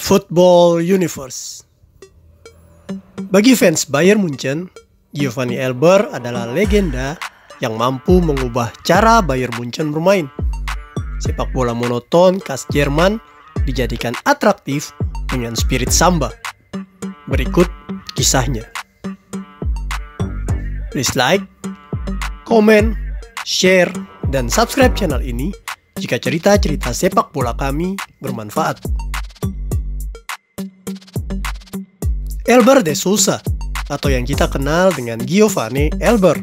Football Universe. Bagi fans Bayern Munchen, Giovanni Elber adalah legenda yang mampu mengubah cara Bayern Munchen bermain. Sepak bola monoton khas Jerman dijadikan atraktif dengan spirit samba. Berikut kisahnya. Please like, komen, share, dan subscribe channel ini jika cerita-cerita sepak bola kami bermanfaat. Elber de Sousa, atau yang kita kenal dengan Giovanni Elber,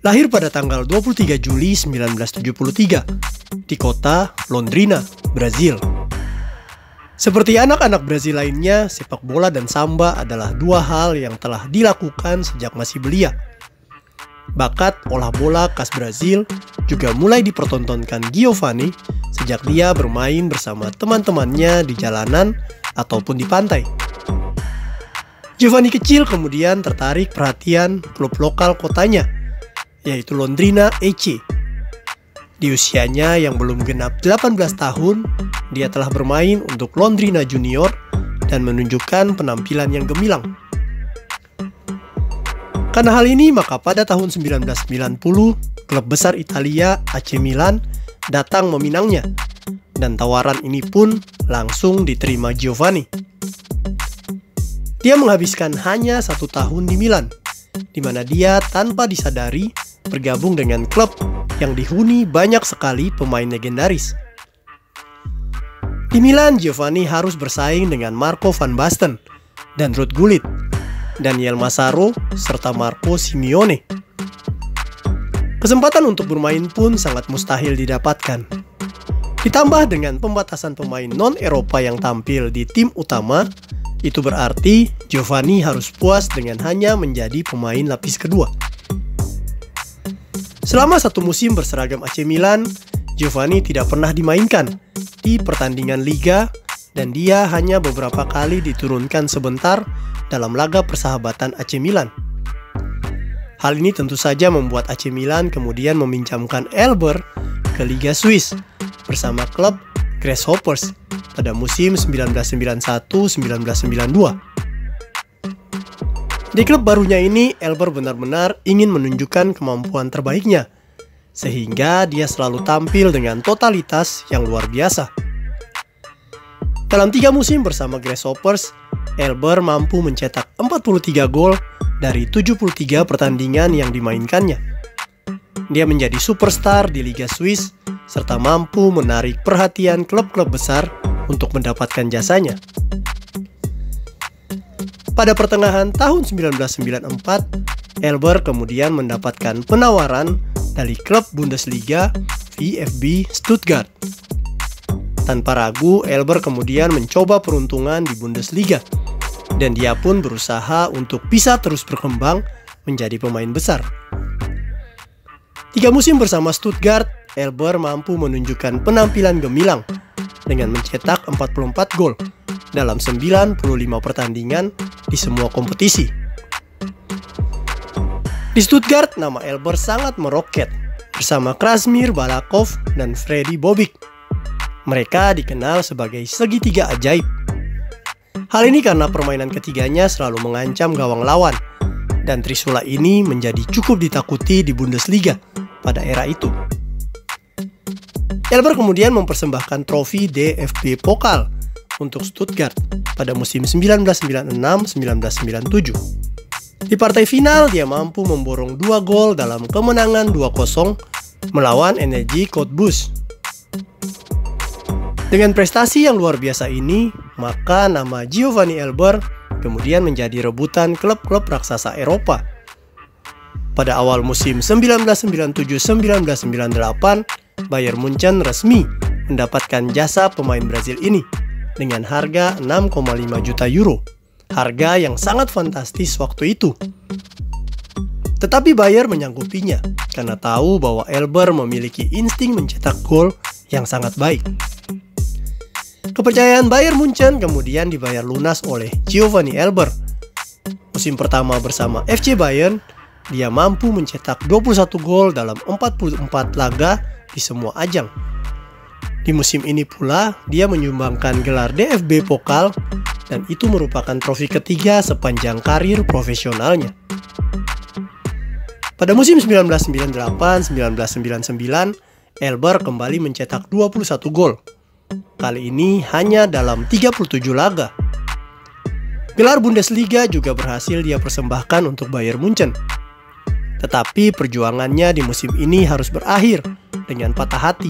lahir pada tanggal 23 Juli 1973 di kota Londrina, Brazil. Seperti anak-anak Brazil lainnya, sepak bola dan samba adalah dua hal yang telah dilakukan sejak masih belia. Bakat olah bola khas Brazil juga mulai dipertontonkan Giovanni sejak dia bermain bersama teman-temannya di jalanan ataupun di pantai. Giovanni kecil kemudian tertarik perhatian klub lokal kotanya, yaitu Londrina EC. Di usianya yang belum genap 18 tahun, dia telah bermain untuk Londrina Junior dan menunjukkan penampilan yang gemilang. Karena hal ini, maka pada tahun 1990, klub besar Italia AC Milan datang meminangnya, dan tawaran ini pun langsung diterima Giovanni. Dia menghabiskan hanya 1 tahun di Milan, di mana dia tanpa disadari bergabung dengan klub yang dihuni banyak sekali pemain legendaris. Di Milan, Giovanni harus bersaing dengan Marco van Basten dan Ruud Gullit, Daniel Massaro, serta Marco Simeone. Kesempatan untuk bermain pun sangat mustahil didapatkan. Ditambah dengan pembatasan pemain non-Eropa yang tampil di tim utama, itu berarti Giovanni harus puas dengan hanya menjadi pemain lapis kedua. Selama 1 musim berseragam AC Milan, Giovanni tidak pernah dimainkan di pertandingan liga dan dia hanya beberapa kali diturunkan sebentar dalam laga persahabatan AC Milan. Hal ini tentu saja membuat AC Milan kemudian meminjamkan Elber ke Liga Swiss bersama klub Grasshoppers pada musim 1991-1992. Di klub barunya ini, Elber benar-benar ingin menunjukkan kemampuan terbaiknya, sehingga dia selalu tampil dengan totalitas yang luar biasa. Dalam 3 musim bersama Grasshoppers, Elber mampu mencetak 43 gol dari 73 pertandingan yang dimainkannya. Dia menjadi superstar di Liga Swiss, serta mampu menarik perhatian klub-klub besar untuk mendapatkan jasanya. Pada pertengahan tahun 1994, Elber kemudian mendapatkan penawaran dari klub Bundesliga VfB Stuttgart. Tanpa ragu, Elber kemudian mencoba peruntungan di Bundesliga, dan dia pun berusaha untuk bisa terus berkembang menjadi pemain besar. 3 musim bersama Stuttgart, Elber mampu menunjukkan penampilan gemilang dengan mencetak 44 gol dalam 95 pertandingan di semua kompetisi. Di Stuttgart, nama Elber sangat meroket bersama Krasmir Balakov dan Freddy Bobic. Mereka dikenal sebagai segitiga ajaib. Hal ini karena permainan ketiganya selalu mengancam gawang lawan, dan trisula ini menjadi cukup ditakuti di Bundesliga pada era itu. Elber kemudian mempersembahkan trofi DFB Pokal untuk Stuttgart pada musim 1996-1997. Di partai final, dia mampu memborong 2 gol dalam kemenangan 2-0 melawan Energie Cottbus. Dengan prestasi yang luar biasa ini, maka nama Giovanni Elber kemudian menjadi rebutan klub-klub raksasa Eropa. Pada awal musim 1997-1998, Bayern Munchen resmi mendapatkan jasa pemain Brazil ini dengan harga 6,5 juta euro, harga yang sangat fantastis waktu itu. Tetapi Bayern menyanggupinya karena tahu bahwa Elber memiliki insting mencetak gol yang sangat baik. Kepercayaan Bayern Munchen kemudian dibayar lunas oleh Giovanni Elber. Musim pertama bersama FC Bayern, dia mampu mencetak 21 gol dalam 44 laga di semua ajang. Di musim ini pula, dia menyumbangkan gelar DFB Pokal dan itu merupakan trofi ketiga sepanjang karir profesionalnya. Pada musim 1998-1999, Elber kembali mencetak 21 gol. Kali ini hanya dalam 37 laga. Gelar Bundesliga juga berhasil dia persembahkan untuk Bayern Munchen. Tetapi perjuangannya di musim ini harus berakhir dengan patah hati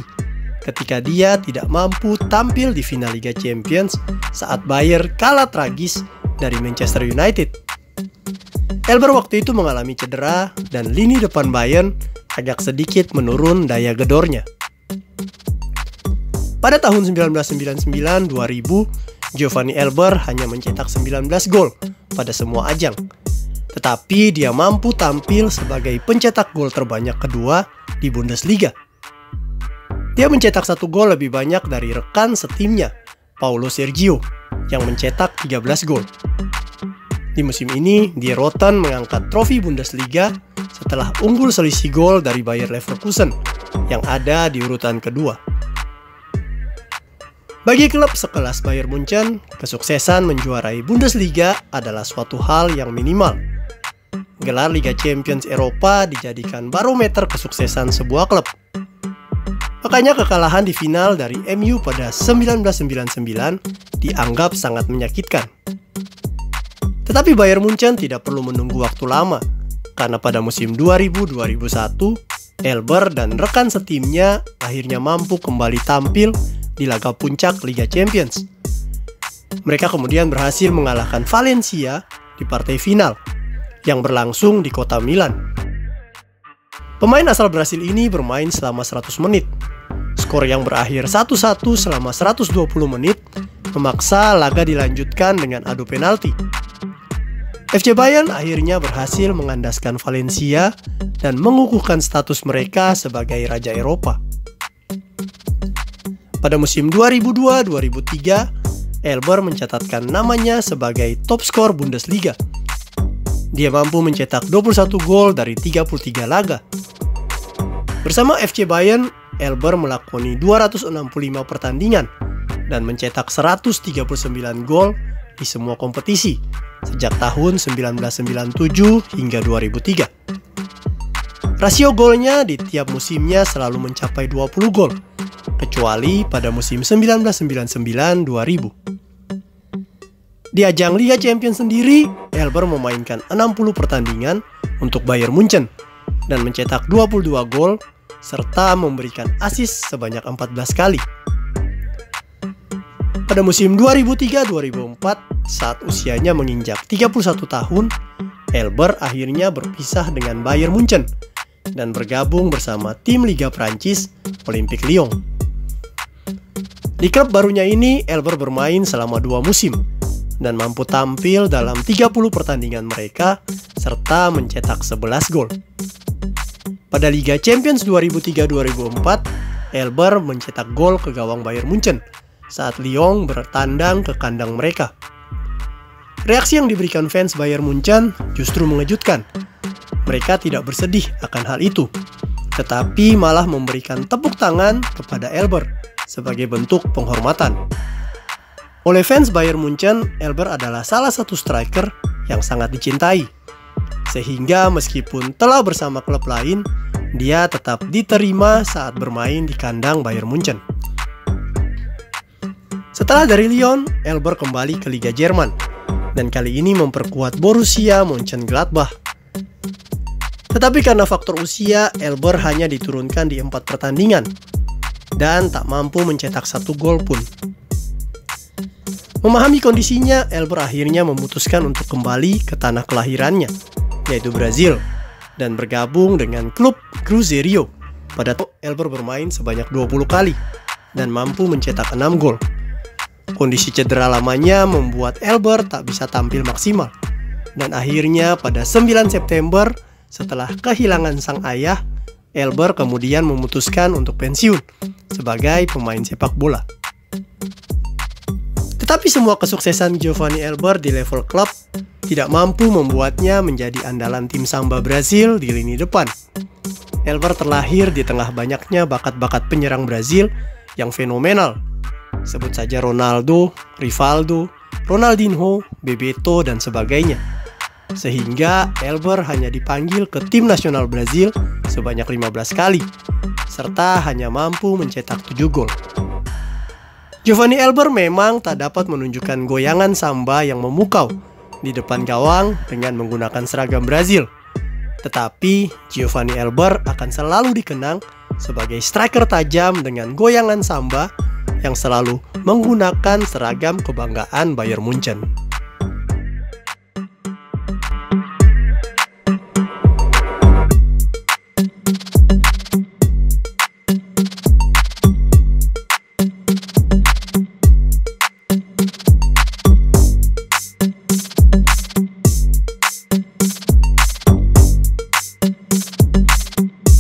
ketika dia tidak mampu tampil di final Liga Champions saat Bayern kalah tragis dari Manchester United. Elber waktu itu mengalami cedera dan lini depan Bayern agak sedikit menurun daya gedornya. Pada tahun 1999-2000, Giovanni Elber hanya mencetak 19 gol pada semua ajang. Tetapi dia mampu tampil sebagai pencetak gol terbanyak kedua di Bundesliga. Dia mencetak 1 gol lebih banyak dari rekan setimnya, Paulo Sergio, yang mencetak 13 gol. Di musim ini, Die Roten mengangkat trofi Bundesliga setelah unggul selisih gol dari Bayer Leverkusen yang ada di urutan kedua. Bagi klub sekelas Bayern Munchen, kesuksesan menjuarai Bundesliga adalah suatu hal yang minimal. Gelar Liga Champions Eropa dijadikan barometer kesuksesan sebuah klub. Makanya kekalahan di final dari MU pada 1999 dianggap sangat menyakitkan. Tetapi Bayern Munchen tidak perlu menunggu waktu lama, karena pada musim 2000-2001, Elber dan rekan setimnya akhirnya mampu kembali tampil di laga puncak Liga Champions. Mereka kemudian berhasil mengalahkan Valencia di partai final, yang berlangsung di kota Milan. Pemain asal Brasil ini bermain selama 100 menit. Skor yang berakhir 1-1 selama 120 menit memaksa laga dilanjutkan dengan adu penalti. FC Bayern akhirnya berhasil mengandaskan Valencia dan mengukuhkan status mereka sebagai Raja Eropa. Pada musim 2002-2003, Elber mencatatkan namanya sebagai top skor Bundesliga. Dia mampu mencetak 21 gol dari 33 laga. Bersama FC Bayern, Elber melakoni 265 pertandingan dan mencetak 139 gol di semua kompetisi sejak tahun 1997 hingga 2003. Rasio golnya di tiap musimnya selalu mencapai 20 gol, kecuali pada musim 1999-2000. Di ajang Liga Champions sendiri, Elber memainkan 60 pertandingan untuk Bayern Munchen dan mencetak 22 gol serta memberikan assist sebanyak 14 kali. Pada musim 2003-2004, saat usianya menginjak 31 tahun, Elber akhirnya berpisah dengan Bayern Munchen dan bergabung bersama tim Liga Prancis, Olympique Lyon. Di klub barunya ini, Elber bermain selama 2 musim dan mampu tampil dalam 30 pertandingan mereka serta mencetak 11 gol. Pada Liga Champions 2003-2004, Elber mencetak gol ke gawang Bayern Munchen saat Lyon bertandang ke kandang mereka. Reaksi yang diberikan fans Bayern Munchen justru mengejutkan. Mereka tidak bersedih akan hal itu, tetapi malah memberikan tepuk tangan kepada Elber sebagai bentuk penghormatan. Oleh fans Bayern Munchen, Elber adalah salah satu striker yang sangat dicintai. Sehingga meskipun telah bersama klub lain, dia tetap diterima saat bermain di kandang Bayern Munchen. Setelah dari Lyon, Elber kembali ke Liga Jerman dan kali ini memperkuat Borussia Mönchengladbach. Tetapi karena faktor usia, Elber hanya diturunkan di 4 pertandingan dan tak mampu mencetak 1 gol pun. Memahami kondisinya, Elber akhirnya memutuskan untuk kembali ke tanah kelahirannya, yaitu Brazil, dan bergabung dengan klub Cruzeiro. Pada itu, Elber bermain sebanyak 20 kali dan mampu mencetak 6 gol. Kondisi cedera lamanya membuat Elber tak bisa tampil maksimal. Dan akhirnya pada 9 September, setelah kehilangan sang ayah, Elber kemudian memutuskan untuk pensiun sebagai pemain sepak bola. Tetapi semua kesuksesan Giovanni Elber di level klub tidak mampu membuatnya menjadi andalan tim Samba Brazil di lini depan. Elber terlahir di tengah banyaknya bakat-bakat penyerang Brazil yang fenomenal. Sebut saja Ronaldo, Rivaldo, Ronaldinho, Bebeto, dan sebagainya. Sehingga Elber hanya dipanggil ke tim nasional Brazil sebanyak 15 kali, serta hanya mampu mencetak 7 gol. Giovanni Elber memang tak dapat menunjukkan goyangan samba yang memukau di depan gawang dengan menggunakan seragam Brazil. Tetapi Giovanni Elber akan selalu dikenang sebagai striker tajam dengan goyangan samba yang selalu menggunakan seragam kebanggaan Bayern Munchen.